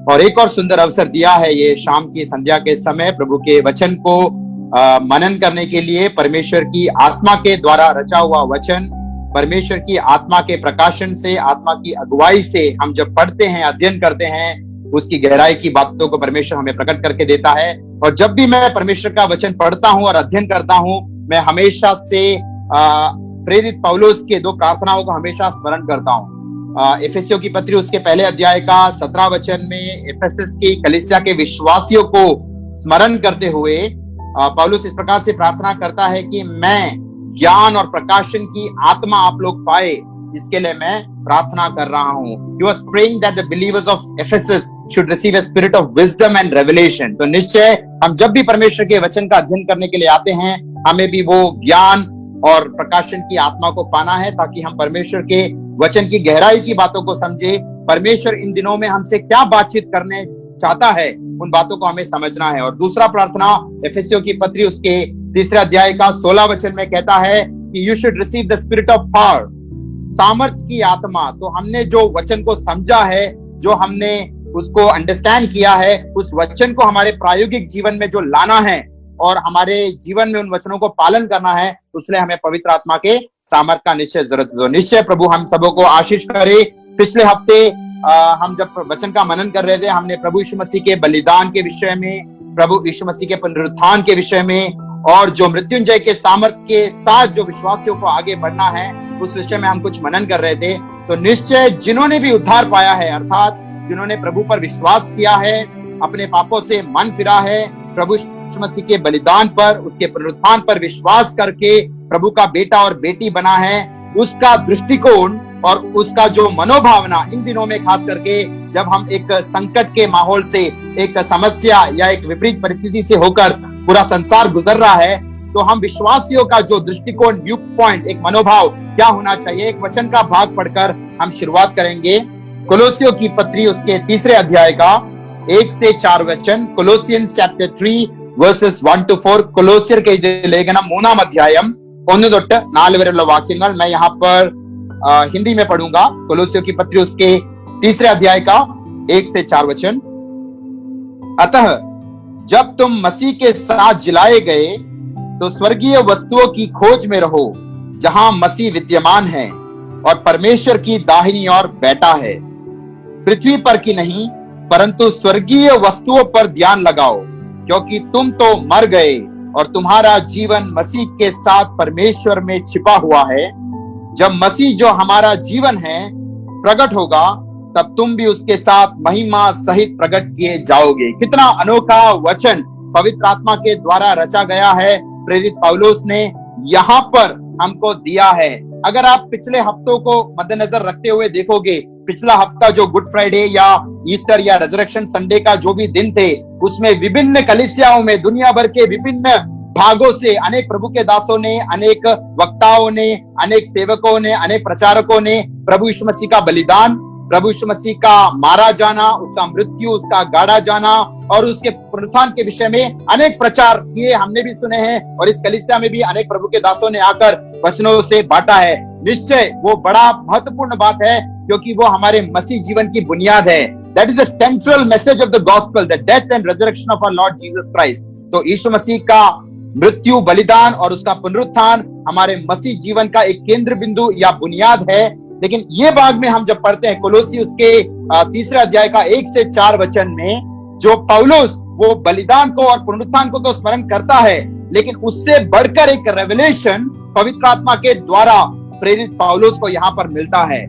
और एक और सुंदर अवसर दिया है ये शाम की संध्या के समय प्रभु के वचन को मनन करने के लिए। परमेश्वर की आत्मा के द्वारा रचा हुआ वचन, परमेश्वर की आत्मा के प्रकाशन से, आत्मा की अगुवाई से हम जब पढ़ते हैं, अध्ययन करते हैं, उसकी गहराई की बातों को परमेश्वर हमें प्रकट करके देता है। और जब भी मैं परमेश्वर का वचन पढ़ता हूं और अध्ययन करता हूं, मैं हमेशा से प्रेरित पौलुस के 2 प्रार्थनाओं को हमेशा स्मरण करता हूं। एफेसियों की पत्री उसके पहले अध्याय का 17 वचन में एफेसस की कलीसिया के विश्वासियों को स्मरण करते हुए पौलुस इस प्रकार से प्रार्थना करता है कि मैं ज्ञान और प्रकाशन की आत्मा आप लोग पाए, इसके लिए मैं प्रार्थना कर रहा हूं। He was praying that the believers of Ephesus should receive a spirit of wisdom and revelation। तो निश्चय हम जब भी परमेश्वर के वचन का अध्ययन करने के लिए आते हैं, हमें भी वो ज्ञान और प्रकाशन की आत्मा को पाना है, ताकि हम परमेश्वर के वचन की गहराई की बातों को समझे। परमेश्वर इन दिनों में हमसे क्या बातचीत करने चाहता है, उन बातों को हमें समझना है। और दूसरा प्रार्थना एफेसियों की पत्री उसके 3 अध्याय का 16 वचन में कहता है कि you should receive the spirit of power, सामर्थ्य की आत्मा। तो हमने जो वचन को समझा है, जो हमने उसको अंडरस्टैंड किया है, उस वचन को हमारे प्रायोगिक जीवन में जो लाना है और हमारे जीवन में उन वचनों को पालन करना है, उसलिए हमें पवित्र आत्मा के सामर्थ्य का निश्चय जरूरत है। तो निश्चय प्रभु हम सबों को आशीष करे। पिछले हफ्ते हम जब वचन का मनन कर रहे थे, हमने प्रभु यीशु मसीह के बलिदान के विषय में, प्रभु यीशु मसीह के पुनरुत्थान के विषय में, और जो मृत्युंजय के सामर्थ्य के साथ जो विश्वासियों को आगे बढ़ना है, उस विषय में हम कुछ मनन कर रहे थे। तो निश्चय जिन्होंने भी उद्धार पाया है, अर्थात जिन्होंने प्रभु पर विश्वास किया है, अपने पापों से मन फिरा है, प्रभु यीशु मसीह के बलिदान पर, उसके पुनरुत्थान पर विश्वास करके प्रभु का बेटा और बेटी बना है, उसका दृष्टिकोण और उसका जो मनोभावना इन दिनों में खास करके जब हम एक संकट के माहौल से, एक समस्या या एक विपरीत परिस्थिति से होकर पूरा संसार गुजर रहा है, तो हम विश्वासियों का जो दृष्टिकोण, व्यू पॉइंट, एक मनोभाव क्या होना चाहिए, एक वचन का भाग पढ़कर हम शुरुआत करेंगे। कोलोसियों की पत्री उसके 3 अध्याय का 1 से 4 वचन। कोलोसियंस चैप्टर 3 verses 1 to 4। കൊലോസ്യർക്ക് എഴുതിയ ലേഖനം 3-ാം അധ്യായം 1 തൊട്ട് 4 വരെയുള്ള വാക്യങ്ങൾ मैं यहाँ पर हिंदी में पढ़ूंगा। कोलोसियों की पत्री उसके 3 अध्याय का 1 से 4 वचन। अतः जब तुम मसीह के साथ जिलाए गए तो स्वर्गीय वस्तुओं की खोज में रहो, जहां मसीह विद्यमान है और परमेश्वर की दाहिनी ओर बैठा है। पृथ्वी पर की नहीं, परंतु स्वर्गीय वस्तुओं पर ध्यान लगाओ, क्योंकि तुम तो मर गए और तुम्हारा जीवन मसीह के साथ परमेश्वर में छिपा हुआ है। जब मसीह जो हमारा जीवन है प्रकट होगा, तब तुम भी उसके साथ महिमा सहित प्रकट किए जाओगे। कितना अनोखा वचन पवित्र आत्मा के द्वारा रचा गया है, प्रेरित पौलुस ने यहाँ पर हमको दिया है। अगर आप पिछले हफ्तों को मद्देनजर रखते हुए देखोगे, पिछला हफ्ता जो गुड फ्राइडे या ईस्टर या रेजरेक्शन संडे का जो भी दिन थे, उसमें विभिन्न कलीसियाओं में दुनिया भर के विभिन्न भागों से अनेक प्रभु के दासों ने, अनेक वक्ताओं ने, अनेक सेवकों ने, अनेक प्रचारकों ने प्रभु यीशु मसीह का बलिदान, प्रभु यीशु मसीह का मारा जाना, उसका मृत्यु, उसका गाड़ा जाना और उसके पुनरुत्थान के विषय में अनेक प्रचार किए, हमने भी सुने हैं। और इस कलीसिया में भी अनेक प्रभु के दासों ने आकर वचनों से बांटा है। निश्चय वो बड़ा महत्वपूर्ण बात है, क्योंकि वो हमारे मसीह जीवन की बुनियाद है। That is the central message of the gospel, the death and resurrection of our Lord Jesus Christ. तो यीशु मसीह का मृत्यु, बलिदान और उसका पुनरुत्थान हमारे मसीह जीवन का एक केंद्र बिंदु या बुनियाद है। लेकिन ये भाग में हम जब पढ़ते हैं कोलोसी उसके 3 अध्याय का 1 से 4 वचन में, जो पौलुस वो बलिदान को और पुनरुत्थान को तो स्मरण करता है, लेकिन उससे बढ़कर एक रेवलेशन पवित्र आत्मा के द्वारा प्रेरित पौलुस को यहाँ पर मिलता है।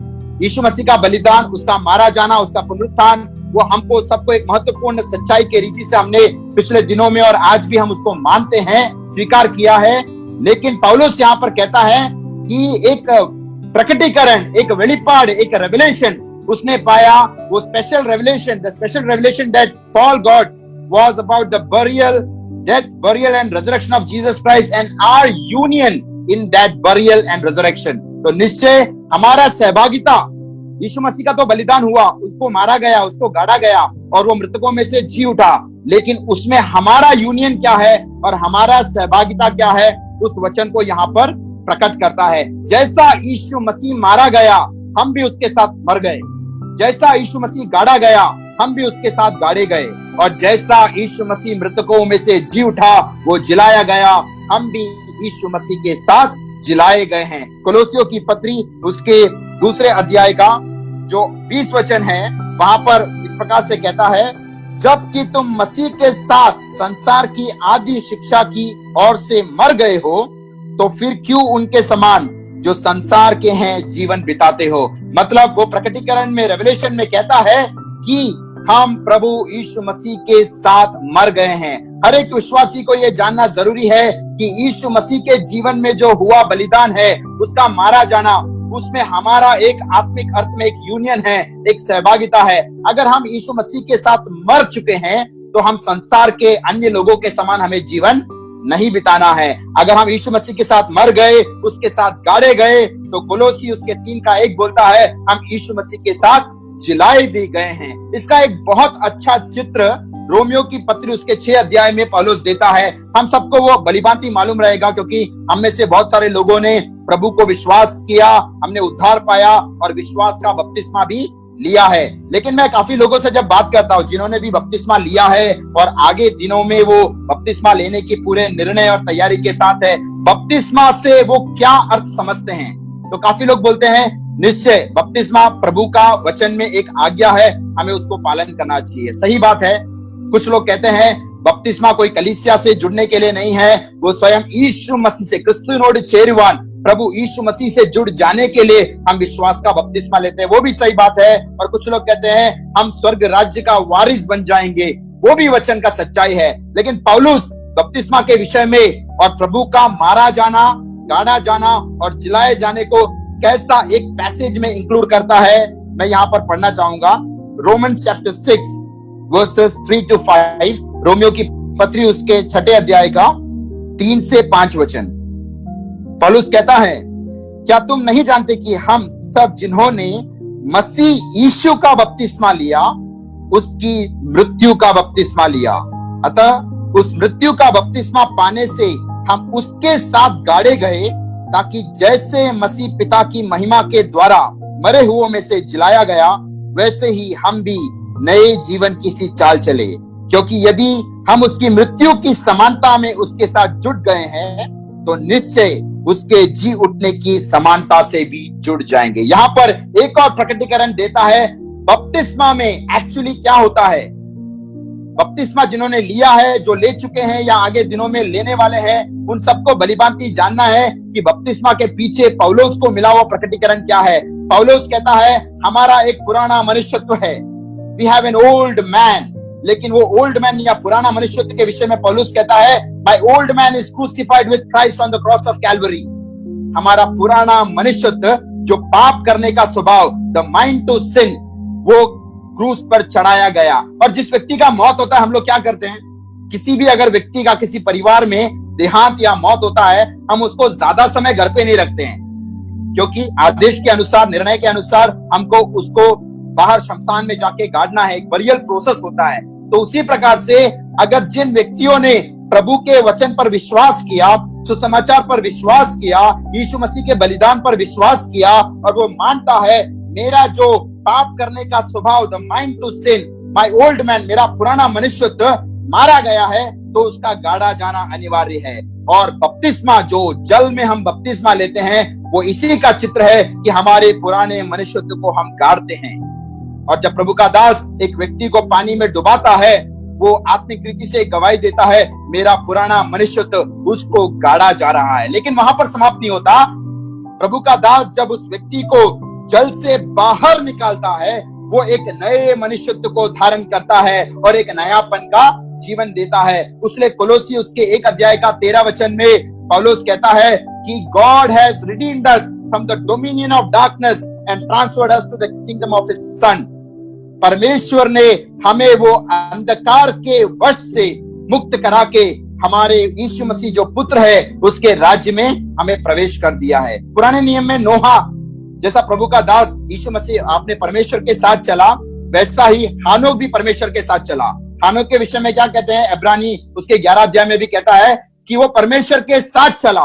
यीशु मसीह का बलिदान, उसका मारा जाना, उसका पुनरुत्थान, वो हमको सबको एक महत्वपूर्ण सच्चाई के रीति से हमने पिछले दिनों में और आज भी हम उसको मानते हैं, स्वीकार किया है। लेकिन पौलुस यहाँ पर कहता है कि एक प्रकटीकरण, एक वेलिपाड़, एक रेवलेशन उसने पाया। वो special revelation, the special revelation that Paul got was about the burial, death, burial and resurrection of Jesus Christ and our union in that burial and resurrection. तो निश्चय हमारा सहभागिता, यीशु मसीह का तो बलिदान हुआ, उसको मारा गया, उसको गाड़ा गया और वो मृतकों में से जी उठा, लेकिन उसमें हमारा यूनियन क्या है और हमारा सहभागिता क्या है, उस वचन को यहाँ पर प्रकट करता है। जैसा यीशु मसीह मारा गया, हम भी उसके साथ मर गए। जैसा यीशु मसीह गाड़ा गया, हम भी उसके साथ गाड़े गए, और जैसा यीशु मसीह मृतकों में से जी उठा, वो जिलाया गया, हम भी यीशु मसीह के साथ जिलाए गए हैं। कोलोसियों की पत्री उसके दूसरे अध्याय का जो 20 वचन है, वहां पर इस प्रकार से कहता है, जबकि तुम मसीह के साथ संसार की आदि शिक्षा की ओर से मर गए हो, तो फिर क्यों उनके समान जो संसार के हैं जीवन बिताते हो। मतलब वो प्रकटीकरण में, रेवलेशन में कहता है कि हम प्रभु यीशु मसीह के साथ मर गए हैं। हर एक विश्वासी को यह जानना जरूरी है कि यीशु मसीह के जीवन में जो हुआ बलिदान है, उसका मारा जाना, उसमें हमारा एक आत्मिक अर्थ में एक यूनियन है, एक सहभागिता है। अगर हम यीशु मसीह के साथ मर चुके हैं, तो हम संसार के अन्य लोगों के समान हमें जीवन नहीं बिताना है। अगर हम यीशु मसीह के साथ मर गए, उसके साथ गाड़े गए, तो कोलोसी उसके 3:1 बोलता है, हम यीशु मसीह के साथ जिलाए भी गए हैं। इसका एक बहुत अच्छा चित्र रोमियो की पत्री उसके 6 अध्याय में पौलुस देता है। हम सबको वो भलीभांति मालूम रहेगा, क्योंकि हम में से बहुत सारे लोगों ने प्रभु को विश्वास किया, हमने उद्धार पाया और विश्वास का बपतिस्मा भी लिया है। लेकिन मैं काफी लोगों से जब बात करता हूँ जिन्होंने भी बपतिस्मा लिया है और आगे दिनों में वो बपतिस्मा लेने की पूरे निर्णय और तैयारी के साथ है, बपतिस्मा से वो क्या अर्थ समझते हैं, तो काफी लोग बोलते हैं निश्चय बपतिस्मा प्रभु का वचन में एक आज्ञा है, हमें उसको पालन करना चाहिए। सही बात है। कुछ लोग कहते हैं बपतिस्मा कोई कलीसिया से जुड़ने के लिए नहीं है, वो स्वयं यीशु मसीह से, क्रिस्तुनोड चेरुवान, प्रभु यीशु मसीह से जुड़ जाने के लिए हम विश्वास का बपतिस्मा लेते हैं। वो भी सही बात है। और कुछ लोग कहते हैं हम स्वर्ग राज्य का वारिस बन जाएंगे, वो भी वचन का सच्चाई है। लेकिन पौलुस बपतिस्मा के विषय में और प्रभु का मारा जाना, गाड़ा जाना और जिलाए जाने को कैसा एक पैसेज में इंक्लूड करता है, मैं यहाँ पर पढ़ना चाहूंगा। Romans chapter 6 versus 3 to 5, Romeo की पत्री उसके 6 अध्याय का 3 से 5 वचन। पौलुस कहता है, क्या तुम नहीं जानते कि हम सब जिन्होंने मसीह यीशु का बपतिस्मा लिया, उसकी मृत्यु का बपतिस्मा लिया। अतः उस मृत्यु का बपतिस्मा पाने से हम उसके साथ गाड़े गए, ताकि जैसे मसीह पिता की महिमा के द्वारा मरे हुओं में से जिलाया गया, वैसे ही हम भी नए जीवन की सी चाल चले। क्योंकि यदि हम उसकी मृत्यु की समानता में उसके साथ जुड़ गए हैं, तो निश्चय उसके जी उठने की समानता से भी जुड़ जाएंगे। यहाँ पर एक और प्रकटीकरण देता है बपतिस्मा में एक्चुअली क्या होता है। बपतिस्मा जिन्होंने लिया है, जो ले चुके हैं या आगे दिनों में लेने वाले हैं, उन सबको भलीभांति जानना है कि बपतिस्मा के पीछे पौलुस को मिला हुआ प्रकटीकरण क्या है। पौलुस कहता है हमारा एक पुराना मनुष्यत्व है, we have an old man. लेकिन वो ओल्ड मैन या पुराना मनुष्यत्व के विषय में पौलुस कहता है, my old man is crucified with Christ on the cross of Calvary. हमारा पुराना मनुष्यत्व, जो पाप करने का स्वभाव, द माइंड टू सिन, वो क्रूस पर चढ़ाया गया। और जिस व्यक्ति का मौत होता है, हम लोग क्या करते हैं, किसी भी अगर व्यक्ति का किसी परिवार में देहांत या मौत होता है, हम उसको ज्यादा समय घर पे नहीं रखते हैं, क्योंकि आदेश के अनुसार, निर्णय के अनुसार हमको उसको बाहर शमशान में जाके गाड़ना है, एक बरियल प्रोसेस होता है। तो उसी प्रकार से अगर जिन व्यक्तियों ने प्रभु के वचन पर विश्वास किया, सुसमाचार पर विश्वास किया, यीशु मसीह के बलिदान पर विश्वास किया, और वो मानता है मेरा जो पाप करने का स्वभाव, the mind to sin, my old man, मेरा पुराना मनुष्यत्व मारा गया है, तो उसका गाड़ा जाना अनिवार्य है। और बपतिस्मा, जो जल में हम बपतिस्मा लेते हैं, वो इसी का चित्र है कि हमारे पुराने मनुष्यत्व को हम गाड़ते हैं। और जब प्रभु का दास एक व्यक्ति को पानी में डुबाता है, वो आत्मिक रीति से गवाही देता है मेरा पुराना मनुष्यत्व उसको गाड़ा जा रहा है। लेकिन वहां पर समाप्त नहीं होता। प्रभु का दास जब उस व्यक्ति को जल से बाहर निकालता है, वो एक नए मनुष्यत्व को धारण करता है और एक नयापन का जीवन देता है। उसलिए कोलोसी उसके 1 अध्याय का 13 वचन में पौलुस कहता है कि God has redeemed us from the dominion of darkness and transferred us to the kingdom of his son. परमेश्वर ने हमें वो अंधकार के वश से मुक्त करा के हमारे यीशु मसीह जो पुत्र है उसके राज्य में हमें प्रवेश कर दिया है। पुराने नियम में नोहा जैसा प्रभु का दास यीशु मसीह आपने परमेश्वर के साथ चला, वैसा ही हानोक भी परमेश्वर के साथ चला। हानोक के विषय में क्या कहते हैं, इब्रानी उसके 11 अध्याय में भी कहता है कि वो परमेश्वर के साथ चला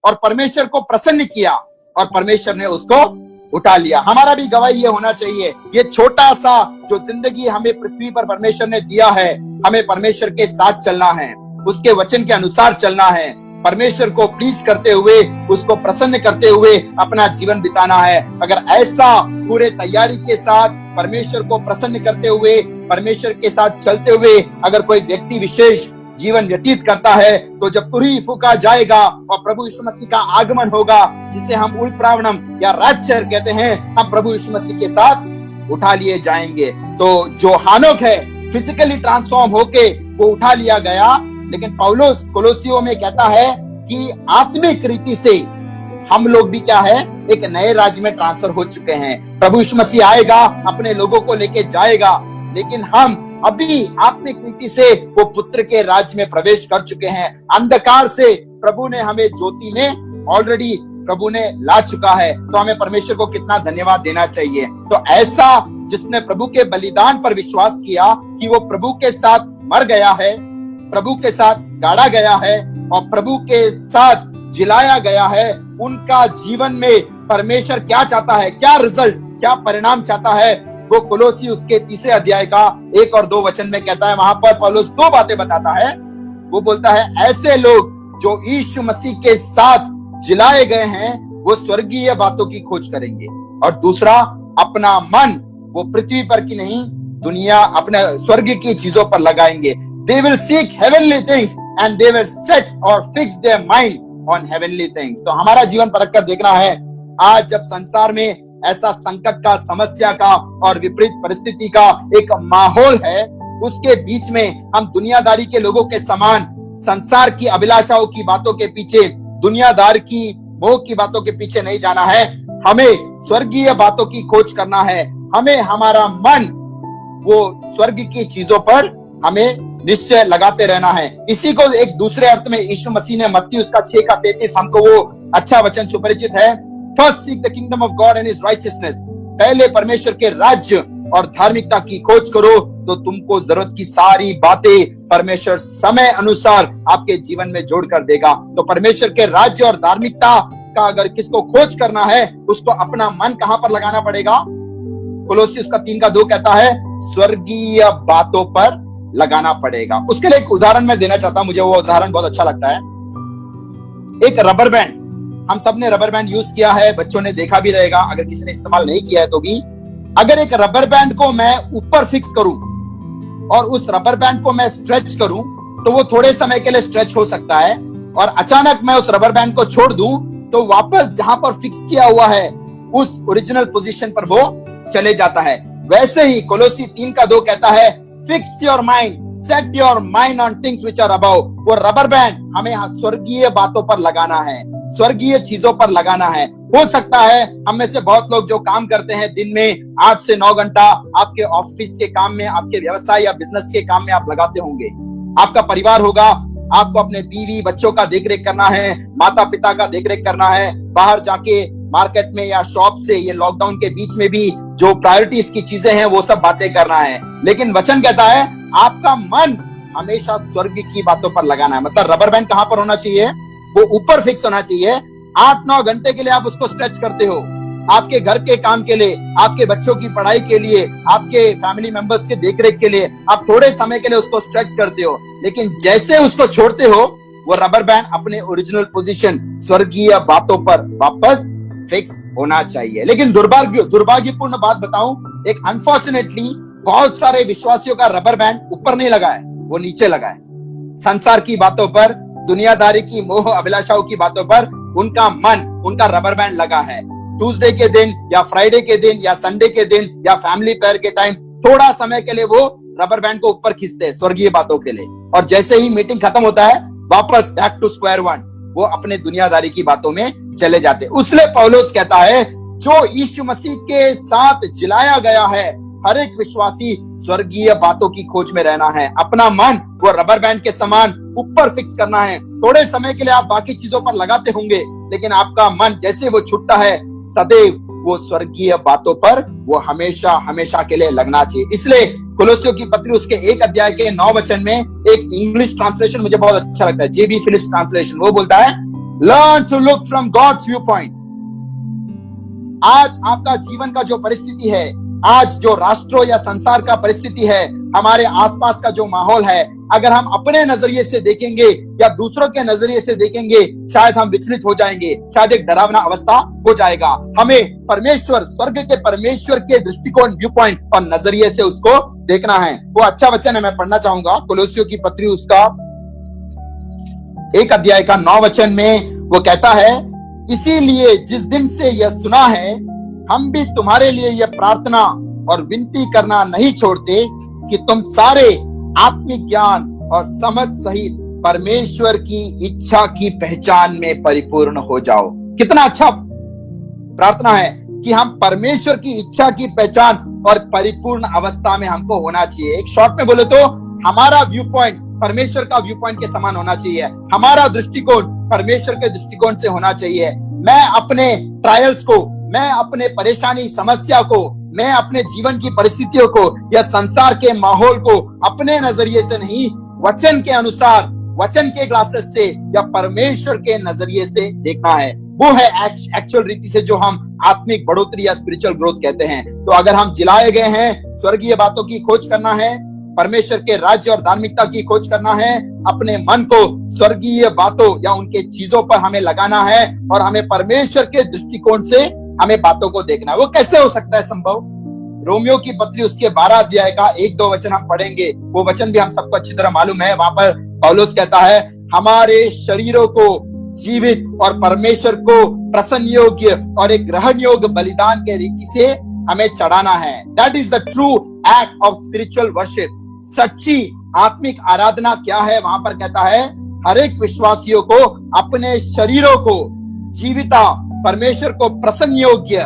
और परमेश्वर को प्रसन्न किया और परमेश्वर ने उसको उठा लिया। हमारा भी गवाही ये होना चाहिए, ये छोटा सा जो जिंदगी हमें पृथ्वी पर परमेश्वर ने दिया है, हमें परमेश्वर के साथ चलना है, उसके वचन के अनुसार चलना है, परमेश्वर को प्लीज करते हुए, उसको प्रसन्न करते हुए अपना जीवन बिताना है। अगर ऐसा पूरे तैयारी के साथ परमेश्वर को प्रसन्न करते हुए, परमेश्वर के साथ चलते हुए अगर कोई व्यक्ति विशेष जीवन व्यतीत करता है, तो जब तुरही फूका जाएगा और प्रभु यीशु मसीह का आगमन होगा, जिसे हम उल्प्रावणम या रैप्चर कहते हैं, हम प्रभु यीशु मसीह के साथ उठा लिए जाएंगे। तो जो हानोक है फिजिकली ट्रांसफॉर्म होके वो उठा लिया गया, लेकिन पौलुस कोलोसियों में कहता है कि आत्मिक रीति से हम लोग भी क्या है, एक नए राज्य में ट्रांसफर हो चुके हैं। प्रभु यीशु मसीह आएगा, अपने लोगों को लेके जाएगा, लेकिन हम अभी आत्मिक रीति से वो पुत्र के राज्य में प्रवेश कर चुके हैं। अंधकार से प्रभु ने हमें ज्योति में ऑलरेडी प्रभु ने ला चुका है। तो हमें परमेश्वर को कितना धन्यवाद देना चाहिए। तो ऐसा जिसने प्रभु के बलिदान पर विश्वास किया कि वो प्रभु के साथ मर गया है, प्रभु के साथ गाड़ा गया है और प्रभु के साथ जिलाया गया है, उनका जीवन में परमेश्वर क्या चाहता है, क्या रिजल्ट, क्या परिणाम चाहता है, वो कोलोसी उसके 3 अध्याय का 1 और 2 वचन में कहता है। वहां पर पौलुस 2 बातें बताता है। वो बोलता है ऐसे लोग जो यीशु मसीह के साथ जिलाए गए हैं, वो स्वर्गीय बातों की खोज करेंगे। और दूसरा, अपना मन वो पृथ्वी पर की नहीं, दुनिया अपने स्वर्ग की चीजों पर लगाएंगे। They will seek heavenly things and they will set or fix their mind on heavenly things। तो हमारा जीवन परख कर देखना है। आज जब संसार में ऐसा संकट का, समस्या का और विपरीत परिस्थिति का एक माहौल है, उसके बीच में हम दुनियादारी के लोगों के समान संसार की अभिलाषाओं की बातों के पीछे, दुनियादार की मोह की बातों के पीछे नहीं जाना है। हमें स्वर्गीय बातों की खोज करना है। हमें हमारा मन वो स्वर्ग की चीजों पर हमें निश्चय लगाते रहना है। इसी को एक दूसरे अर्थ में यीशु मसीह ने मत्ती उसका 6:33 हमको वो अच्छा वचन सुपरिचित है। First seek the kingdom of God and his righteousness. पहले परमेश्वर के राज्य और धार्मिकता की खोज करो, तो तुमको जरूरत की सारी बातें परमेश्वर समय अनुसार आपके जीवन में जोड़ कर देगा। तो परमेश्वर के राज्य और धार्मिकता का अगर किसको खोज करना है, उसको अपना मन कहां पर लगाना पड़ेगा? कोलोसी उसका 3:2 कहता है स्वर्गीय बातों पर लगाना पड़ेगा। उसके लिए एक उदाहरण मैं देना चाहता हूं, मुझे वो उदाहरण बहुत अच्छा लगता है। एक रबर बैंड, हम सब ने रबर बैंड यूज किया है, बच्चों ने देखा भी रहेगा, अगर किसी ने इस्तेमाल नहीं किया है तो भी। अगर एक रबर बैंड को मैं ऊपर फिक्स करूं और उस रबर बैंड को मैं स्ट्रेच करूं, तो वो थोड़े समय के लिए स्ट्रेच हो सकता है, और अचानक मैं उस रबर बैंड को छोड़ दूं तो वापस जहां पर फिक्स किया हुआ है उस ओरिजिनल पोजीशन पर वो चले जाता है। वैसे ही कोलोसी 3:2 कहता है fix your mind, set your mind on things which are above. वो रबर बैंड हमें स्वर्गीय बातों पर लगाना है, स्वर्गीय चीजों पर लगाना है। हो सकता है हम में से बहुत लोग जो काम करते हैं दिन में 8 से 9 घंटा, आपके ऑफिस के काम में, आपके व्यवसाय या बिजनेस के काम में आप लगाते होंगे। आपका परिवार होगा, आपको अपने बीवी बच्चों का देखरेख करना है, माता पिता का देखरेख करना है, बाहर जाके मार्केट में या शॉप से ये लॉकडाउन के बीच में भी जो प्रायोरिटीज की चीजें हैं वो सब बातें करना है। लेकिन वचन कहता है आपका मन हमेशा स्वर्ग की बातों पर लगाना है। मतलब रबर बैंड कहां पर होना चाहिए? वो ऊपर फिक्स होना चाहिए। 8-9 घंटे के लिए आप उसको स्ट्रेच करते हो, आपके घर के काम के लिए, आपके बच्चों की पढ़ाई के लिए, आपके फैमिली मेंबर्स के देखरेख के लिए आप थोड़े समय के लिए उसको स्ट्रेच करते हो, लेकिन जैसे उसको छोड़ते हो वो रबर बैंड अपने ओरिजिनल पोजीशन स्वर्गीय बातों पर वापस फिक्स होना चाहिए। लेकिन दुर्भाग्यपूर्ण बात बताऊं, एक अनफॉर्चुनेटली बहुत सारे विश्वासियों का रबर बैंड ऊपर नहीं लगा है, वो नीचे लगा है। संसार की बातों पर, दुनियादारी की मोह अभिलाषाओं की बातों पर उनका मन, उनका रबर बैंड लगा है। ट्यूसडे के दिन या फ्राइडे के दिन या संडे के दिन या फैमिली प्रेयर के टाइम थोड़ा समय के लिए वो रबर बैंड को ऊपर खींचते हैं स्वर्गीय बातों के लिए, और जैसे ही मीटिंग खत्म होता है वापस बैक टू स्क्वायर वन, वो अपने दुनियादारी की बातों में चले जाते। उसलिए पौलुस कहता है जो यीशु मसीह के साथ जिलाया गया है, हर एक विश्वासी स्वर्गीय बातों की खोज में रहना है। अपना मन वो रबर बैंड के समान ऊपर फिक्स करना है। थोड़े समय के लिए आप बाकी चीजों पर लगाते होंगे, लेकिन आपका मन जैसे वो छूटता है सदैव वो स्वर्गीय बातों पर वो हमेशा हमेशा के लिए लगना चाहिए। इसलिए कोलोसियों की पत्री उसके 1 अध्याय के 9 वचन में एक इंग्लिश ट्रांसलेशन मुझे बहुत अच्छा लगता है, जेबी फिलिप्स ट्रांसलेशन। वो बोलता है learn to look from God's view point. आज आपका जीवन का जो परिस्थिति है, आज जो राष्ट्रों या संसार का परिस्थिति है, हमारे आसपास का जो माहौल है, अगर हम अपने नजरिए से देखेंगे या दूसरों के नजरिए से देखेंगे, शायद हम विचलित हो जाएंगे, शायद एक डरावना अवस्था हो जाएगा। हमें परमेश्वर, स्वर्ग के परमेश्वर के दृष्टिकोण, व्यू पॉइंट और नजरिए से उसको देखना है। वो अच्छा वचन है, मैं पढ़ना चाहूंगा। कोलोसियों की पत्री उसका 1 अध्याय का 9 वचन में वो कहता है, इसीलिए जिस दिन से यह सुना है, हम भी तुम्हारे लिए यह प्रार्थना और विनती करना नहीं छोड़ते कि तुम सारे आत्मिक ज्ञान और समझ सहित परमेश्वर की इच्छा की पहचान में परिपूर्ण हो जाओ। कितना अच्छा प्रार्थना है कि हम परमेश्वर की इच्छा की पहचान और परिपूर्ण अवस्था में हमको होना चाहिए। एक शॉर्ट में बोले तो हमारा व्यू पॉइंट परमेश्वर का व्यू पॉइंट के समान होना चाहिए, हमारा दृष्टिकोण परमेश्वर के दृष्टिकोण से होना चाहिए। मैं अपने ट्रायल्स को, मैं अपने परेशानी समस्या को, मैं अपने जीवन की परिस्थितियों को या संसार के माहौल को अपने नजरिए से नहीं, वचन के अनुसार, वचन के ग्लासेस से या परमेश्वर के नजरिए से देखना है। वो है एक्चुअल रीति से जो हम आत्मिक बढ़ोतरी या स्पिरिचुअल ग्रोथ कहते हैं। तो अगर हम जिलाए गए हैं स्वर्गीय बातों की खोज करना है, परमेश्वर के राज्य और धार्मिकता की खोज करना है, अपने मन को स्वर्गीय बातों या उनके चीजों पर हमें लगाना है और हमें परमेश्वर के दृष्टिकोण से हमें बातों को देखना है। वो कैसे हो सकता है संभव? रोमियो की पत्री उसके 12 अध्याय का 1-2 वचन हम पढ़ेंगे। वो वचन भी हम सबको अच्छी तरह मालूम है। वहां पर पौलुस कहता है, हमारे शरीरों को जीवित और परमेश्वर को प्रसन्न योग्य और एक ग्रहण योग्य बलिदान के रीति से हमें चढ़ाना है। That is the true act of spiritual worship. सच्ची आत्मिक आराधना क्या है? वहां पर कहता है, हर एक विश्वासियों को अपने शरीरों को जीविता, परमेश्वर को प्रसन्न योग्य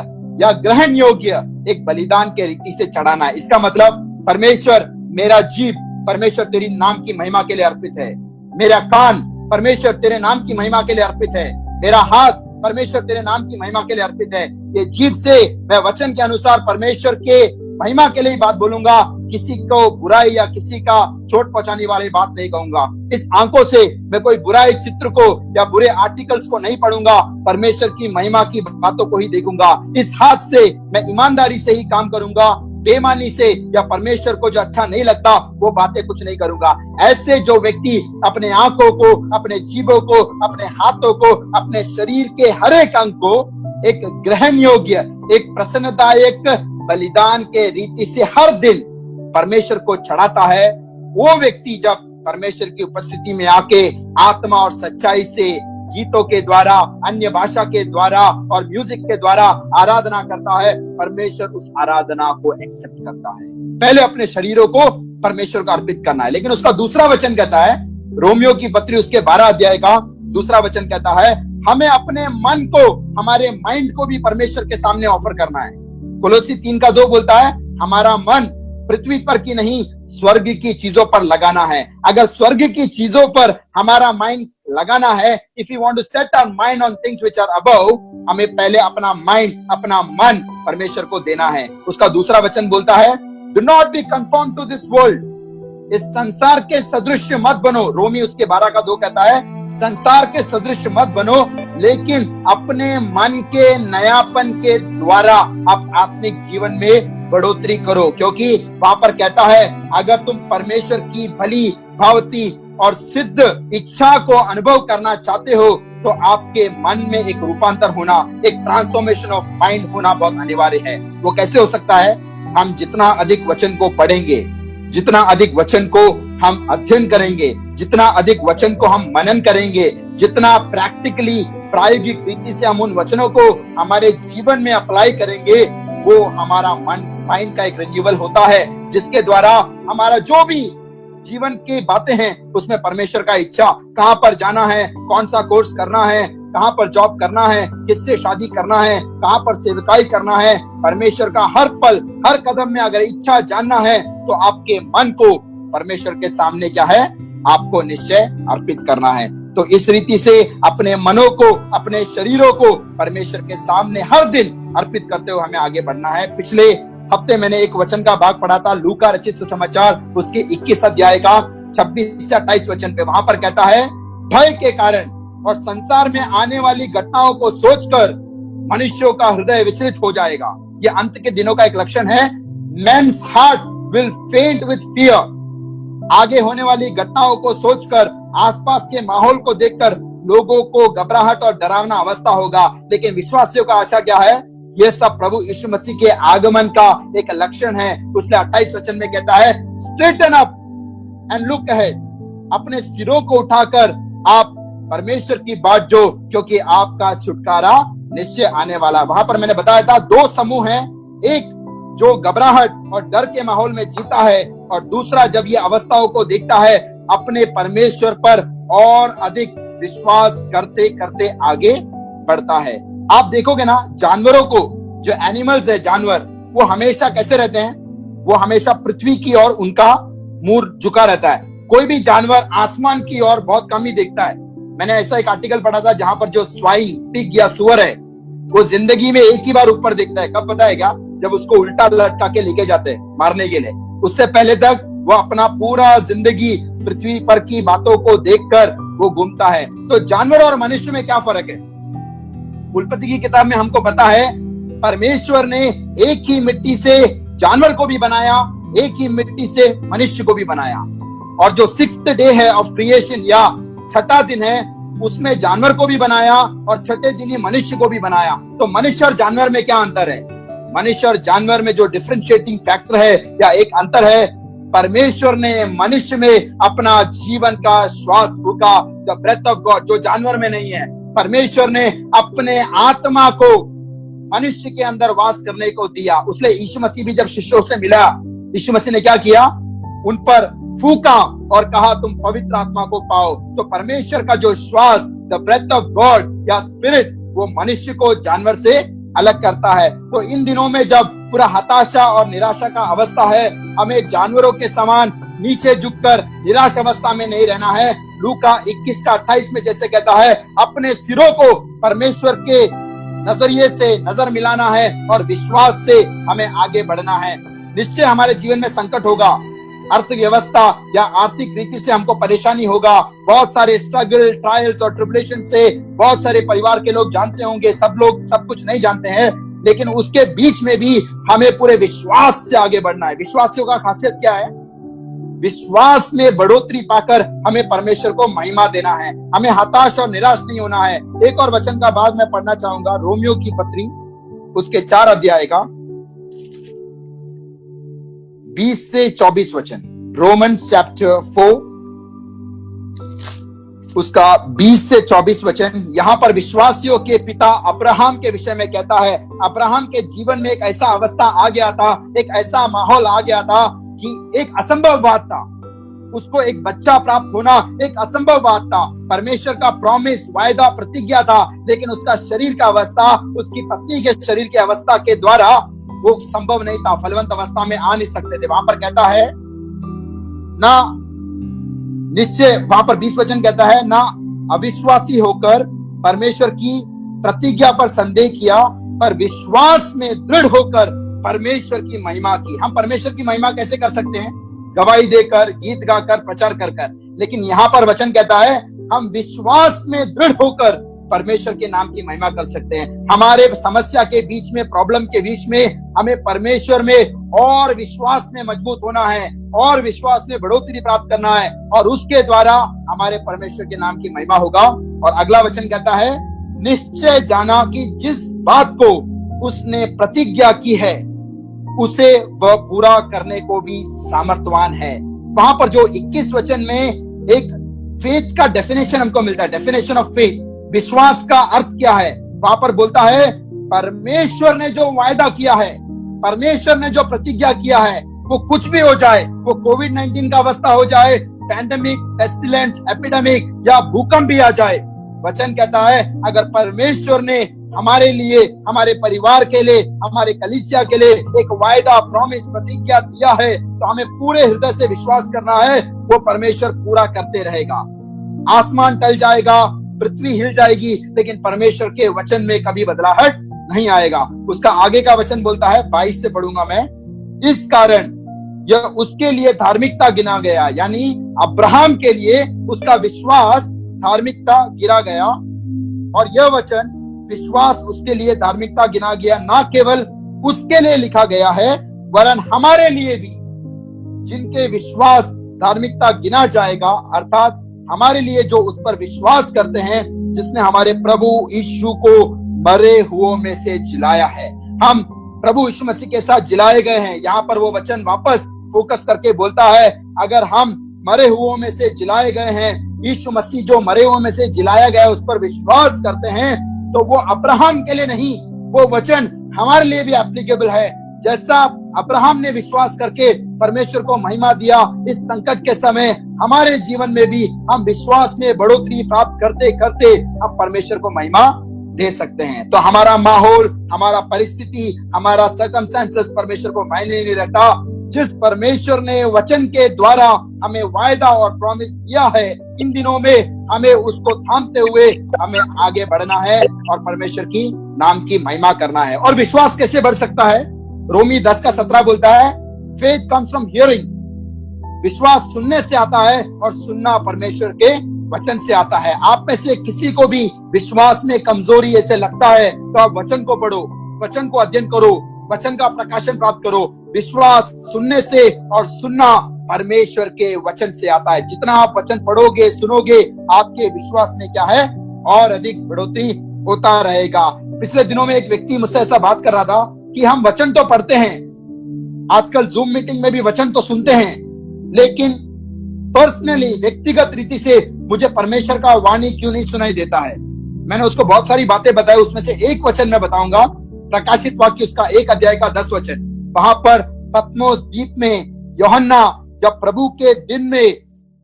या ग्रहण योग्य एक बलिदान के रीति से चढ़ाना है। इसका मतलब परमेश्वर, मेरा जीभ परमेश्वर तेरी नाम की महिमा के लिए अर्पित है, मेरा कान परमेश्वर तेरे नाम की महिमा के लिए अर्पित है, मेरा हाथ परमेश्वर तेरे नाम की महिमा के लिए अर्पित है। ये जीभ से मैं वचन के अनुसार परमेश्वर के महिमा के लिए बात बोलूंगा, किसी को बुराई या किसी का चोट पहुंचाने वाली बात नहीं कहूंगा। इस आंखों से मैं कोई बुराई चित्र को या बुरे आर्टिकल्स को नहीं पढ़ूंगा, परमेश्वर की महिमा की बातों को ही देखूंगा। इस हाथ से मैं ईमानदारी से ही काम करूंगा, बेईमानी से या परमेश्वर को जो अच्छा नहीं लगता वो बातें कुछ नहीं करूंगा। ऐसे जो व्यक्ति अपने आंखों को, अपने जीभों को, अपने हाथों को, अपने शरीर के हर एक अंग को एक ग्रहण योग्य, एक प्रसन्नदायक बलिदान के रीति से हर दिन परमेश्वर को चढ़ाता है, वो व्यक्ति जब परमेश्वर की उपस्थिति में आके आत्मा और सच्चाई से गीतों के द्वारा, अन्य भाषा के द्वारा और म्यूजिक के द्वारा आराधना करता है, परमेश्वर उस आराधना को एक्सेप्ट करता है। पहले अपने शरीरों को परमेश्वर को अर्पित करना है। लेकिन उसका दूसरा वचन कहता है, रोमियो की पत्री उसके 12 अध्याय का दूसरा वचन कहता है, हमें अपने मन को, हमारे माइंड को भी परमेश्वर के सामने ऑफर करना है। कोलोसी 3:2 बोलता है, हमारा मन पृथ्वी पर की नहीं, स्वर्ग की चीजों पर लगाना है। अगर स्वर्ग की चीजों पर हमारा माइंड लगाना है, if you want to set our mind on things which are above, हमें पहले अपना माइंड, अपना मन परमेश्वर को देना है। उसका दूसरा वचन बोलता है, do not be conform to this world, इस संसार के सदृश मत बनो। रोमी उसके 12:2 कहता है, संसार के सदृश मत बनो, लेकिन अपने मन के नयापन के द्वारा आप आत्मिक जीवन में बढ़ोतरी करो। क्योंकि वहां पर कहता है, अगर तुम परमेश्वर की भली, भावती और सिद्ध इच्छा को अनुभव करना चाहते हो, तो आपके मन में एक रूपांतर होना, एक ट्रांसफॉर्मेशन ऑफ माइंड होना बहुत अनिवार्य है। वो कैसे हो सकता है? हम जितना अधिक वचन को पढ़ेंगे, जितना अधिक वचन को हम अध्ययन करेंगे, जितना अधिक वचन को हम मनन करेंगे, जितना प्रैक्टिकली, प्रायोगिक रीति से हम उन वचनों को हमारे जीवन में अप्लाई करेंगे, वो हमारा माइंड का एक रिन्यूअल होता है, जिसके द्वारा हमारा जो भी जीवन की बातें हैं उसमें परमेश्वर का इच्छा, कहां पर जाना है, कौन सा कोर्स करना है, कहां पर जॉब करना है, किससे शादी करना है, कहां पर सेवकाई करना है, परमेश्वर का हर पल, हर कदम में अगर इच्छा जानना है, तो आपके मन को परमेश्वर के सामने क्या है, आपको निश्चय अर्पित करना है। तो इस रीति से अपने मनों को, अपने शरीरों को परमेश्वर के सामने हर दिन अर्पित करते हुए हमें आगे बढ़ना है। पिछले हफ्ते मैंने एक वचन का भाग पढ़ा था, लूका रचित सुसमाचार उसके 21 अध्याय का 26 से 28 वचन पे। वहां पर कहता है, भय के कारण और संसार में आने वाली घटनाओं को सोचकर मनुष्यों का हृदय विचलित हो जाएगा। ये अंत के दिनों का एक लक्षण है। मेन्स हार्ट विल फेंट विथ फियर। आगे होने वाली घटनाओं को सोचकर, आसपास के माहौल को देखकर लोगों को घबराहट और डरावना अवस्था होगा। लेकिन विश्वासियों का आशा क्या है? यह सब प्रभु यीशु मसीह के आगमन का एक लक्षण है। उसने 28 वचन में कहता है, straighten up and look ahead. अपने सिरों को उठाकर आप परमेश्वर की बाट जो, क्योंकि आपका छुटकारा निश्चय आने वाला। वहां पर मैंने बताया था 2 समूह हैं, एक जो घबराहट और डर के माहौल में जीता है, और दूसरा जब ये अवस्थाओं को देखता है अपने परमेश्वर पर और अधिक विश्वास करते करते आगे बढ़ता है। आप देखोगे ना, जानवरों को, जो एनिमल्स है, जानवर, वो हमेशा कैसे रहते हैं? वो हमेशा पृथ्वी की ओर उनका मुंह झुका रहता है। कोई भी जानवर आसमान की ओर बहुत कम ही देखता है। मैंने ऐसा एक आर्टिकल पढ़ा था जहां पर जो स्वाइन, पिग या सुअर है, वो जिंदगी में एक ही बार ऊपर देखता है। कब पता है क्या? जब उसको उल्टा लटका के लेके जाते हैं मारने के लिए। उससे पहले तक वो अपना पूरा जिंदगी पृथ्वी पर की बातों को देखकर वो घूमता है। तो जानवर और मनुष्य में क्या फर्क है? उल्पत्ति की किताब में हमको पता है परमेश्वर ने एक ही मिट्टी से जानवर को भी बनाया, एक ही मिट्टी से मनुष्य को भी बनाया। और जो 6th डे है ऑफ क्रिएशन या छठा दिन है, उसमें जानवर को भी बनाया और छठे दिन ही मनुष्य को भी बनाया। तो मनुष्य और जानवर में क्या अंतर है? मनुष्य और जानवर में जो डिफरेंशिएटिंग फैक्टर है या एक अंतर है, परमेश्वर ने मनुष्य में अपना जीवन का श्वास फूका, द ब्रेथ ऑफ गॉड, जो जानवर में नहीं है। परमेश्वर ने अपने आत्मा को मनुष्य के अंदर वास करने को दिया। उसलिए यीशु मसीह भी जब शिष्यों से मिला, यीशु मसीह ने क्या किया? उन पर फूका और कहा, तुम पवित्र आत्मा को पाओ। तो परमेश्वर का जो श्वास, द ब्रेथ ऑफ गॉड या स्पिरिट, वो मनुष्य को जानवर से अलग करता है। तो इन दिनों में जब पूरा हताशा और निराशा का अवस्था है, हमें जानवरों के समान नीचे झुककर निराश अवस्था में नहीं रहना है। लूका 21 का 28 में जैसे कहता है, अपने सिरों को परमेश्वर के नजरिए से नजर मिलाना है और विश्वास से हमें आगे बढ़ना है। निश्चय हमारे जीवन में संकट होगा, अर्थव्यवस्था या आर्थिक रीति से हमको परेशानी होगा, बहुत सारे स्ट्रगल, ट्रायल्स और ट्रिब्युलेशन से बहुत सारे परिवार के लोग जानते होंगे। सब लोग सब कुछ नहीं जानते हैं, लेकिन उसके बीच में भी हमें पूरे विश्वास से आगे बढ़ना है। विश्वासियों का खासियत क्या है? विश्वास में बढ़ोतरी पाकर हमें परमेश्वर को महिमा देना है। हमें हताश और निराश नहीं होना है। एक और वचन का भाग मैं पढ़ना चाहूंगा, रोमियो की पत्री, उसके 4 अध्याय का 20 से 24 वचन। रोमन्स चैप्टर 4 उसका 20 से 24 वचन। यहां पर विश्वासियों के पिता अब्राहम के विषय में कहता है। अब्राहम के जीवन में एक ऐसा अवस्था आ गया था, एक ऐसा माहौल आ गया था कि एक असंभव बात था। उसको एक बच्चा प्राप्त होना एक असंभव बात था। परमेश्वर का प्रॉमिस, वायदा, प्रतिज्ञा था, लेकिन उसका शरीर का अवस्था, उसकी पत्नी के शरीर की अवस्था के द्वारा वो संभव नहीं था, फलवंत अवस्था में आ नहीं सकते थे। वहां पर कहता है ना, निश्चय, वहां पर 20 वचन कहता है, ना अविश्वासी होकर परमेश्वर की प्रतिज्ञा पर संदेह किया, पर विश्वास में दृढ़ होकर परमेश्वर की महिमा की। हम परमेश्वर की महिमा कैसे कर सकते हैं? गवाही देकर, गीत गाकर, प्रचार कर कर। लेकिन यहाँ पर वचन कहता है हम विश्वास में दृढ़ होकर परमेश्वर के नाम की महिमा कर सकते हैं। हमारे समस्या के बीच में, प्रॉब्लम के बीच में हमें परमेश्वर में और विश्वास में मजबूत होना है और विश्वास में बढ़ोतरी प्राप्त करना है, और उसके द्वारा हमारे परमेश्वर के नाम की महिमा होगा। और अगला वचन कहता है, निश्चय जाना कि जिस बात को उसने प्रतिज्ञा की है उसे वह पूरा करने को भी सामर्थ्यवान है। वहां पर जो 21 वचन में एक फेथ का डेफिनेशन हमको मिलता है, डेफिनेशन ऑफ फेथ, विश्वास का अर्थ क्या है? वहां पर बोलता है परमेश्वर ने जो वायदा किया है, परमेश्वर ने जो प्रतिज्ञा किया है, वो कुछ भी हो जाए, वो कोविड-19 का अवस्था हो जाए, पैंडेमिक, पेस्टिलेंस, एपिडेमिक या भूकंप भी आ जाए, वचन कहता है अगर परमेश्वर ने हमारे लिए, हमारे परिवार के लिए, हमारे कलीसिया के लिए एक वायदा, प्रॉमिस, प्रतिज्ञा दिया है, तो हमें पूरे हृदय से विश्वास करना है वो परमेश्वर पूरा करते रहेगा। आसमान टल जाएगा, पृथ्वी हिल जाएगी, लेकिन परमेश्वर के वचन में कभी बदलाहट नहीं आएगा। उसका आगे का वचन बोलता है, 22 से पढ़ूंगा मैं, इस कारण यह उसके लिए धार्मिकता गिना गया, यानी अब्राहम के लिए उसका विश्वास धार्मिकता गिरा गया। और यह वचन विश्वास उसके लिए धार्मिकता गिना गया। ना केवल उसके लिए लिखा गया है, वरन हमारे लिए भी, जिनके विश्वास धार्मिकता गिना जाएगा, अर्थात हमारे लिए जो उस पर विश्वास करते हैं, जिसने हमारे प्रभु यीशु को मरे हुओं में से जिलाया है। हम प्रभु यीशु मसीह के साथ जिलाए गए हैं। यहाँ पर वो वचन वापस फोकस करके बोलता है, अगर हम मरे हुओं में से जिलाए गए हैं, यीशु मसीह जो मरे हुओं में से जिलाया गया है उस पर विश्वास करते हैं, तो वो अब्राहम के लिए नहीं, वो वचन हमारे लिए भी एप्लीकेबल है। जैसा अब्राहम ने विश्वास करके परमेश्वर को महिमा दिया, इस संकट के समय हमारे जीवन में भी हम विश्वास में बढ़ोतरी प्राप्त करते करते हम परमेश्वर को महिमा दे सकते हैं। तो हमारा माहौल, हमारा परिस्थिति, हमारा सर्कमस्टेंसेस परमेश्वर को मायने नहीं रखता। जिस परमेश्वर ने वचन के द्वारा हमें वायदा और प्रॉमिस दिया है, इन दिनों में हमें उसको थामते हुए हमें आगे बढ़ना है और परमेश्वर की नाम की महिमा करना है। और विश्वास कैसे बढ़ सकता है? रोमी 10:17 बोलता है, फेथ कम्स फ्रॉम हियरिंग। विश्वास सुनने से आता है और सुनना परमेश्वर के वचन से आता है। आप में से किसी को भी विश्वास में कमजोरी ऐसे लगता है तो आप वचन को पढ़ो, वचन को अध्ययन करो, वचन का प्रकाशन प्राप्त करो। विश्वास सुनने से और सुनना परमेश्वर के वचन से आता है। जितना आप वचन पढ़ोगे, सुनोगे, आपके विश्वास में क्या है, और अधिक बढ़ोतरी होता रहेगा। पिछले दिनों में एक व्यक्ति मुझसे ऐसा बात कर रहा था कि हम वचन तो पढ़ते हैं, आजकल जूम मीटिंग में भी वचन तो सुनते हैं, लेकिन पर्सनली, व्यक्तिगत रीति से मुझे परमेश्वर का वाणी क्यों नहीं सुनाई देता है। मैंने उसको बहुत सारी बातें बताई, उसमें से एक वचन मैं बताऊंगा, प्रकाशित वाक्य उसका 1 अध्याय का 10 वचन। वहां पर पत्मोस द्वीप में यूहन्ना जब प्रभु के दिन में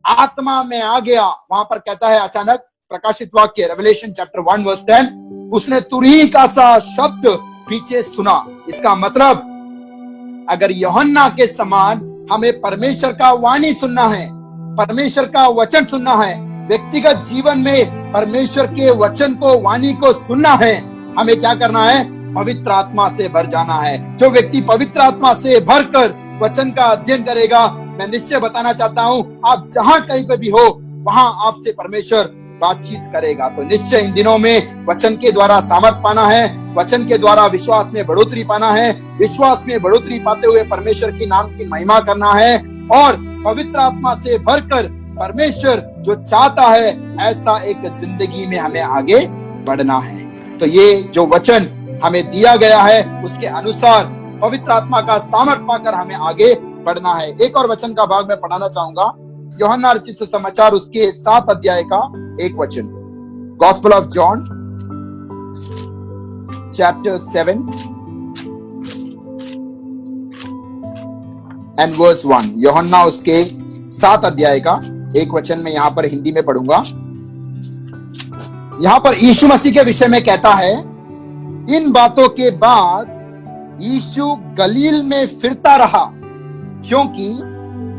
आत्मा में आ गया, वहां पर कहता है अचानक, प्रकाशित वाक्य रेवलेशन चैप्टर 1 वर्स 10, उसने तुरही का सा शब्द पीछे सुना। इसका मतलब अगर यूहन्ना के समान हमें परमेश्वर का वाणी सुनना है, परमेश्वर का वचन सुनना है, व्यक्तिगत जीवन में परमेश्वर के वचन को, वाणी को सुनना है, हमें क्या करना है? पवित्र आत्मा से भर जाना है। जो व्यक्ति पवित्र आत्मा से भरकर वचन का अध्ययन करेगा, मैं निश्चय बताना चाहता हूं, आप जहां कहीं पे भी हो, वहां आपसे परमेश्वर बातचीत करेगा। तो निश्चय इन दिनों में वचन के द्वारा सामर्थ पाना है, वचन के द्वारा विश्वास में बढ़ोतरी पाना है, विश्वास में बढ़ोतरी पाते हुए परमेश्वर की नाम की महिमा करना है, और पवित्र आत्मा से भरकर परमेश्वर जो चाहता है ऐसा एक जिंदगी में हमें आगे बढ़ना है। तो ये जो वचन हमें दिया गया है, उसके अनुसार पवित्र आत्मा का सामर्थ पाकर हमें आगे बढ़ना है। एक और वचन का भाग मैं पढ़ाना चाहूंगा, यूहन्ना रचित समाचार उसके 7 अध्याय का 1 वचन। Gospel of John chapter 7 and verse 1। यूहन्ना उसके 7 अध्याय का 1 वचन में यहां पर हिंदी में पढ़ूंगा। यहां पर यीशु मसीह के विषय में कहता है, इन बातों के बाद यीशु गलील में फिरता रहा, क्योंकि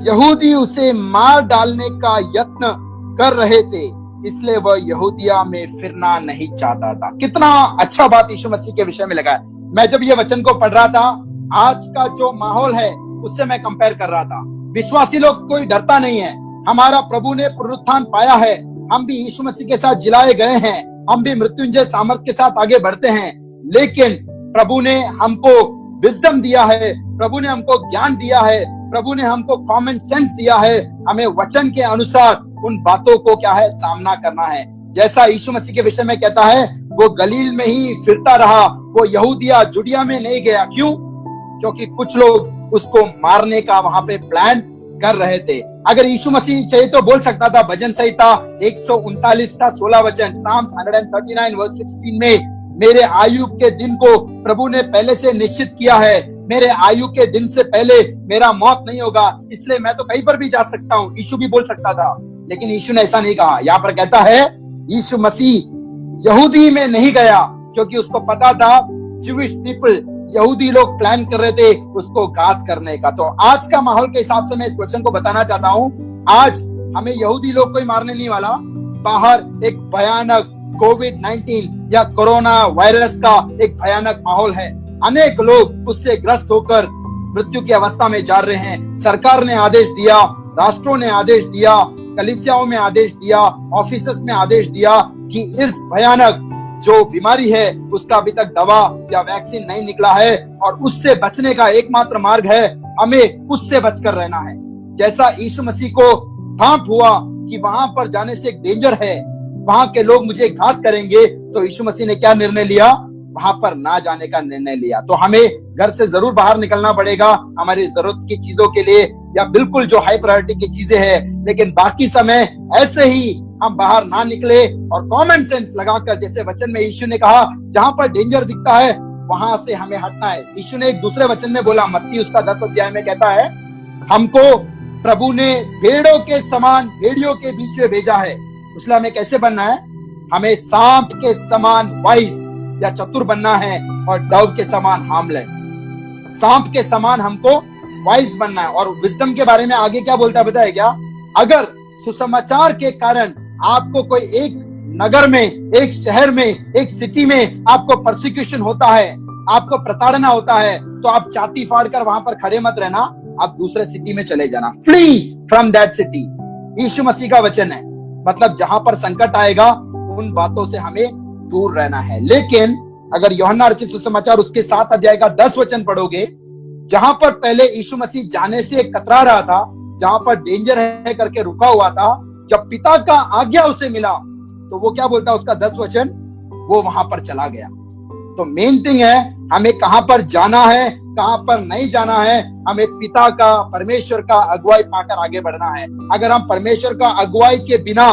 यहूदी उसे मार डालने का यत्न कर रहे थे, इसलिए वह यहूदिया में फिरना नहीं चाहता था। कितना अच्छा बात यीशु मसीह के विषय में लगा है। मैं जब ये वचन को पढ़ रहा था, आज का जो माहौल है उससे मैं कंपेयर कर रहा था। विश्वासी लोग कोई डरता नहीं है। हमारा प्रभु ने पुनरुत्थान पाया है, हम भी यीशु मसीह के साथ जिलाए गए हैं, हम भी मृत्युंजय सामर्थ के साथ आगे बढ़ते हैं। लेकिन प्रभु ने हमको विजडम दिया है, प्रभु ने हमको ज्ञान दिया है, प्रभु ने हमको कॉमन सेंस दिया है। हमें वचन के अनुसार उन बातों को क्या है, सामना करना है। जैसा यीशु मसीह के विषय में कहता है, वो गलील में ही फिरता रहा, वो यहूदिया जुडिया में नहीं गया। क्यों? क्योंकि कुछ लोग उसको मारने का वहां पे प्लान कर रहे थे। अगर यीशु मसीह चाहिए तो बोल सकता था, भजन संहिता 139 का 16 वचन, साम्स 139 वर्स 16 में, मेरे आयु के दिन को प्रभु ने पहले से निश्चित किया है, मेरे आयु के दिन से पहले मेरा मौत नहीं होगा, इसलिए मैं तो कहीं पर भी जा सकता हूँ, यीशु भी बोल सकता था। लेकिन यीशु ने ऐसा नहीं कहा। यहाँ पर कहता है यीशु मसीह यहूदी में नहीं गया, क्योंकि उसको पता था ज्यूइश पीपल, यहूदी लोग प्लान कर रहे थे उसको घात करने का। तो आज का माहौल के हिसाब से मैं इस वचन को बताना चाहता हूँ, आज हमें यहूदी लोग कोई मारने नहीं वाला। बाहर एक भयानक कोविड-19 या कोरोना वायरस का एक भयानक माहौल है। अनेक लोग उससे ग्रस्त होकर मृत्यु की अवस्था में जा रहे हैं। सरकार ने आदेश दिया, राष्ट्रों ने आदेश दिया, कलीसियाओं में आदेश दिया, ऑफिसेस में आदेश दिया कि इस भयानक जो बीमारी है उसका अभी तक दवा या वैक्सीन नहीं निकला है और उससे बचने का एकमात्र मार्ग है हमें उससे बचकर रहना है। जैसा यीशु मसीह को भांप हुआ कि वहां पर जाने से एक डेंजर है, वहां के लोग मुझे घात करेंगे, तो यीशु मसीह ने क्या निर्णय लिया? वहां पर ना जाने का निर्णय लिया। तो हमें घर से जरूर बाहर निकलना पड़ेगा हमारी जरूरत की चीजों के लिए, या बिल्कुल जो हाई प्रायोरिटी की चीजें हैं, लेकिन बाकी समय ऐसे ही हम बाहर ना निकले और कॉमन सेंस लगाकर, जैसे वचन में यीशु ने कहा जहां पर डेंजर दिखता है वहां से हमें हटना है। यीशु ने एक दूसरे वचन में बोला, मत्ती उसका 10 अध्याय में कहता है, हमको प्रभु ने भेड़ों के समान भेड़ियों के बीच में भेजा है। उसलिए हमें कैसे बनना है? हमें सांप के समान वाइस या चतुर बनना है और डव के समान हार्मलेस। सांप के समान हमको वाइस बनना है। और विजडम के बारे में आगे क्या बोलता है बताया क्या? अगर सुसमाचार के कारण आपको कोई एक नगर में, एक शहर में, एक सिटी में आपको परसिक्यूशन होता है, आपको प्रताड़ना होता है, तो आप छाती फाड़ कर वहां पर खड़े मत रहना, आप दूसरे सिटी में चले जाना। फ्ली फ्रॉम दैट सिटी, यीशु मसीह का वचन है। मतलब जहां पर संकट आएगा उन बातों से हमें दूर रहना है। लेकिन अगर यूहन्ना रचित सुसमाचार उसके 7 अध्याय का 10 वचन पढ़ोगे, जहां पर पहले यीशु मसीह जाने से कतरा रहा था, जहां पर डेंजर है करके रुका हुआ था, जब पिता का आज्ञा उसे मिला तो वो क्या बोलता है? उसका 10 वचन, वो वहां पर चला गया। तो मेन थिंग है हमें कहां पर जाना है, कहां पर नहीं जाना है। हमें पिता का, परमेश्वर का अगुवाई पाकर आगे बढ़ना है। अगर हम परमेश्वर का अगुवाई के बिना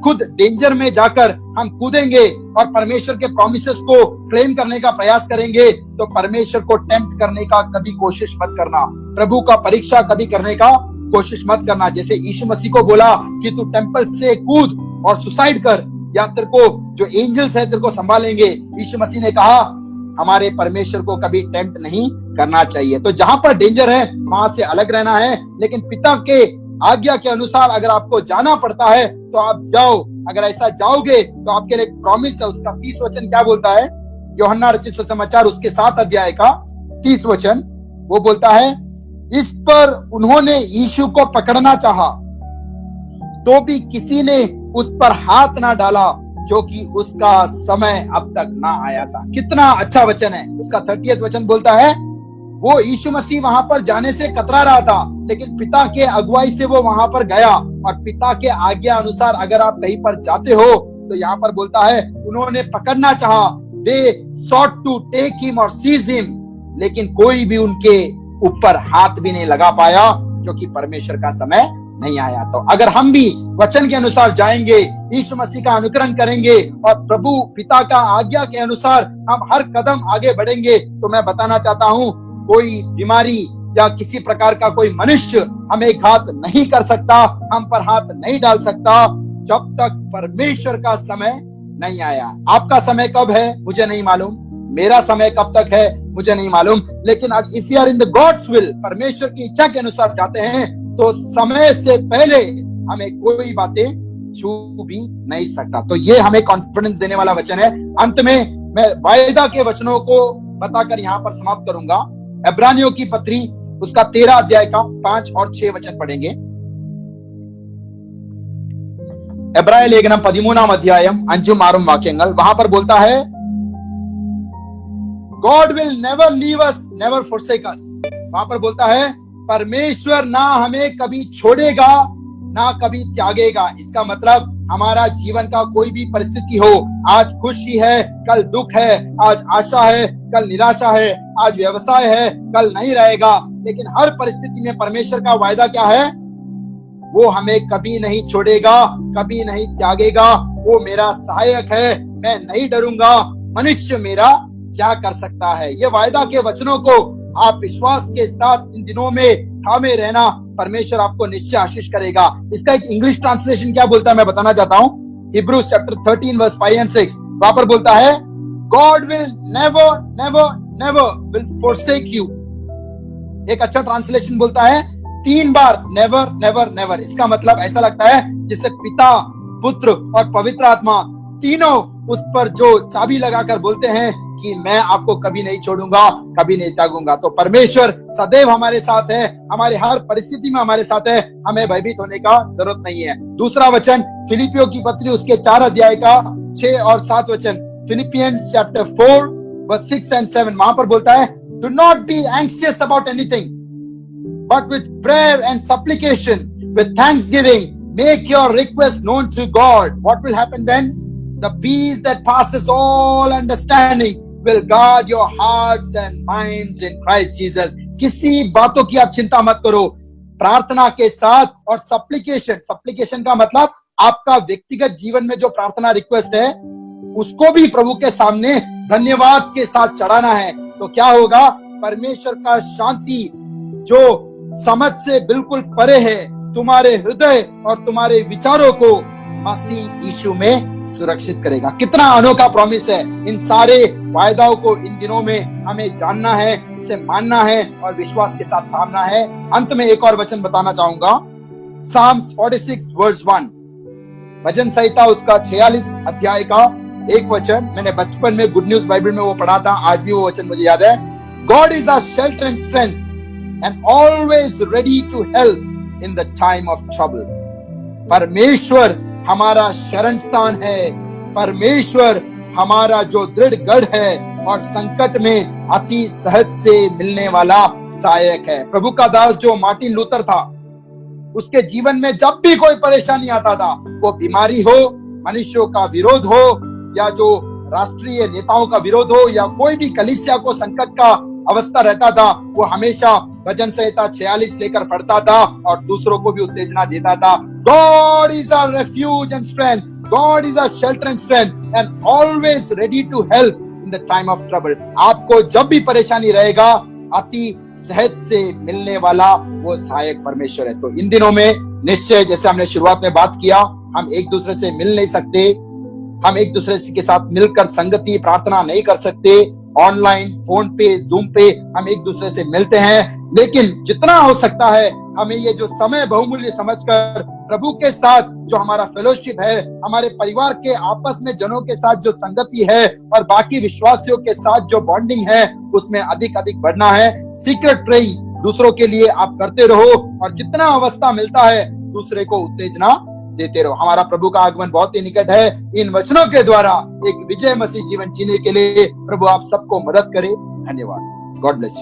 खुद डेंजर में जाकर हम कूदेंगे और परमेश्वर के प्रोमिसेस को क्लेम करने का प्रयास करेंगे, तो परमेश्वर को टेम्प्ट करने का कभी कोशिश मत करना, प्रभु का परीक्षा कभी करने का कोशिश मत करना। जैसे यीशु मसीह को बोला कि तू टेंपल से कूद और सुसाइड कर, या तेरे को जो एंजल्स है तेरे को संभालेंगे। यीशु मसीह ने कहा हमारे परमेश्वर को कभी टेम्प्ट नहीं करना चाहिए। तो जहां पर डेंजर है वहां से अलग रहना है, लेकिन पिता के आज्ञा के अनुसार अगर आपको जाना पड़ता है तो आप जाओ। अगर ऐसा जाओगे तो आपके लिए प्रॉमिस है। उसका 30 वचन क्या बोलता है? यूहन्ना रचित सुसमाचार उसके 7 अध्याय का 30 वचन, वो बोलता है, इस पर उन्होंने यीशु को पकड़ना चाहा तो भी किसी ने उस पर हाथ ना डाला, क्योंकि उसका समय अब तक ना आया था। कितना अच्छा वचन है। उसका 30 वचन बोलता है, वो यीशु मसीह वहां पर जाने से कतरा रहा था, लेकिन पिता के अगुवाई से वो वहां पर गया। और पिता के आज्ञा अनुसार अगर आप कहीं पर जाते हो तो यहाँ पर बोलता है उन्होंने पकड़ना चाहा, दे sought to take him or seize him, लेकिन कोई भी उनके ऊपर हाथ भी नहीं लगा पाया, क्योंकि परमेश्वर का समय नहीं आया। तो अगर हम भी वचन के अनुसार जाएंगे, यीशु मसीह का अनुकरण करेंगे और प्रभु पिता का आज्ञा के अनुसार हम हर कदम आगे बढ़ेंगे, तो मैं बताना चाहता हूँ कोई बीमारी या किसी प्रकार का कोई मनुष्य हमें घात नहीं कर सकता, हम पर हाथ नहीं डाल सकता, जब तक परमेश्वर का समय नहीं आया। आपका समय कब है मुझे नहीं मालूम, मेरा समय कब तक है मुझे नहीं मालूम, लेकिन if you are in the God's will, परमेश्वर की इच्छा के अनुसार जाते हैं, तो समय से पहले हमें कोई बातें छू भी नहीं सकता। तो ये हमें कॉन्फिडेंस देने वाला वचन है। अंत में मैं वायदा के वचनों को बताकर यहाँ पर समाप्त करूंगा। इब्रानियों की पत्री उसका 13 अध्याय का 5 और 6 वचन पढ़ेंगे। എബ്രായ ലേഖനം 13 അധ്യായം 5 6 വാക്യങ്ങൾ, वहां पर बोलता है God will never leave us, never forsake us। वहां पर बोलता है परमेश्वर ना हमें कभी छोड़ेगा ना कभी त्यागेगा। इसका मतलब हमारा जीवन का कोई भी परिस्थिति हो, आज खुशी है कल दुख है, आज आशा है कल निराशा है, आज व्यवसाय है कल नहीं रहेगा, लेकिन हर परिस्थिति में परमेश्वर का वायदा क्या है? वो हमें कभी नहीं छोड़ेगा, कभी नहीं त्यागेगा। वो मेरा सहायक है, मैं नहीं डरूंगा, मनुष्य मेरा क्या कर सकता है। ये वायदा के वचनों को आप विश्वास के साथ इन दिनों में थामे रहना, परमेश्वर आपको निश्चय आशीष करेगा। इसका एक इंग्लिश ट्रांसलेशन क्या बोलता है मैं बताना चाहता हूँ। हिब्रूज चैप्टर 13 वर्स 5 and 6, वहां पर बोलता है God will never never never will forsake you। एक अच्छा ट्रांसलेशन बोलता है 3 बार नेवर नेवर नेवर। इसका मतलब ऐसा लगता है जिससे पिता, पुत्र और पवित्र आत्मा तीनों उस पर जो चाबी लगाकर बोलते हैं कि मैं आपको कभी नहीं छोड़ूंगा, कभी नहीं त्यागूंगा। तो परमेश्वर सदैव हमारे साथ है, हमारे हर परिस्थिति में हमारे साथ है, हमें भयभीत होने का जरूरत नहीं है। दूसरा वचन फिलिपियों की पत्री उसके 4 अध्याय का 6 और 7 वचन, फिलिपियंस चैप्टर 4 वर्स 6 and 7, वहां पर बोलता है, do not be anxious about anything, but with prayer and supplication with thanksgiving make your request known to God. What will happen then? The peace that passes all understanding will guard your hearts and minds in Christ Jesus. किसी बातों की आप चिंता मत करो, प्रार्थना के साथ और सप्लिकेशन का मतलब आपका व्यक्तिगत जीवन में जो प्रार्थना रिक्वेस्ट है उसको भी प्रभु के सामने धन्यवाद के साथ चढ़ाना है। तो क्या होगा? परमेश्वर का शांति जो समझ से बिल्कुल परे है, तुम्हारे हृदय और तुम्हारे विचारों को मसीह यीशु में सुरक्षित करेगा। कितना अनोखा प्रॉमिस है। इन सारे वायदाओं को इन दिनों में हमें जानना है, इसे मानना है और विश्वास के साथ थामना है। अंत में एक और वचन बताना चाहूंगा, Psalms 46 verse 1, भजन संहिता उसका 46 अध्याय का एक वचन। मैंने बचपन में गुड न्यूज बाइबल में वो पढ़ा था, आज भी वो वचन मुझे याद है। God is our shelter and strength and always ready to help in the time of trouble. परमेश्वर हमारा शरण स्थान है, परमेश्वर हमारा जो दृढ़ गढ़ है और संकट में अति सहज से मिलने वाला सहायक है। प्रभु का दास जो मार्टिन लूथर था, उसके जीवन में जब भी कोई परेशानी आता था, वो बीमारी हो, मनुष्यों का विरोध हो या जो राष्ट्रीय नेताओं का विरोध हो या कोई भी कलीसिया को संकट का अवस्था रहता था, वो हमेशा भजन संहिता 46 लेकर पढ़ता था और दूसरों को भी उत्तेजना देता था। God is our refuge and strength, God is our shelter and strength and always ready to help in the time of trouble. आपको जब भी परेशानी रहेगा, अति सहज से मिलने वाला वो सहायक परमेश्वर है। तो इन दिनों में निश्चय, जैसे हमने शुरुआत में बात किया, हम एक दूसरे से मिल नहीं सकते, हम एक दूसरे के साथ मिलकर संगति प्रार्थना नहीं कर सकते। ऑनलाइन, फोन पे, जूम पे हम एक दूसरे से मिलते हैं, लेकिन जितना हो सकता है हमें ये जो समय बहुमूल्य समझकर प्रभु के साथ जो हमारा फेलोशिप है, हमारे परिवार के आपस में जनों के साथ जो संगति है और बाकी विश्वासियों के साथ जो बॉन्डिंग है, उसमें अधिक अधिक बढ़ना है। सीक्रेट प्रेइंग दूसरों के लिए आप करते रहो और जितना अवस्था मिलता है दूसरे को उत्तेजना देते रहो। हमारा प्रभु का आगमन बहुत ही निकट है। इन वचनों के द्वारा एक विजय मसीह जीवन जीने के लिए प्रभु आप सबको मदद करे। धन्यवाद। God bless you.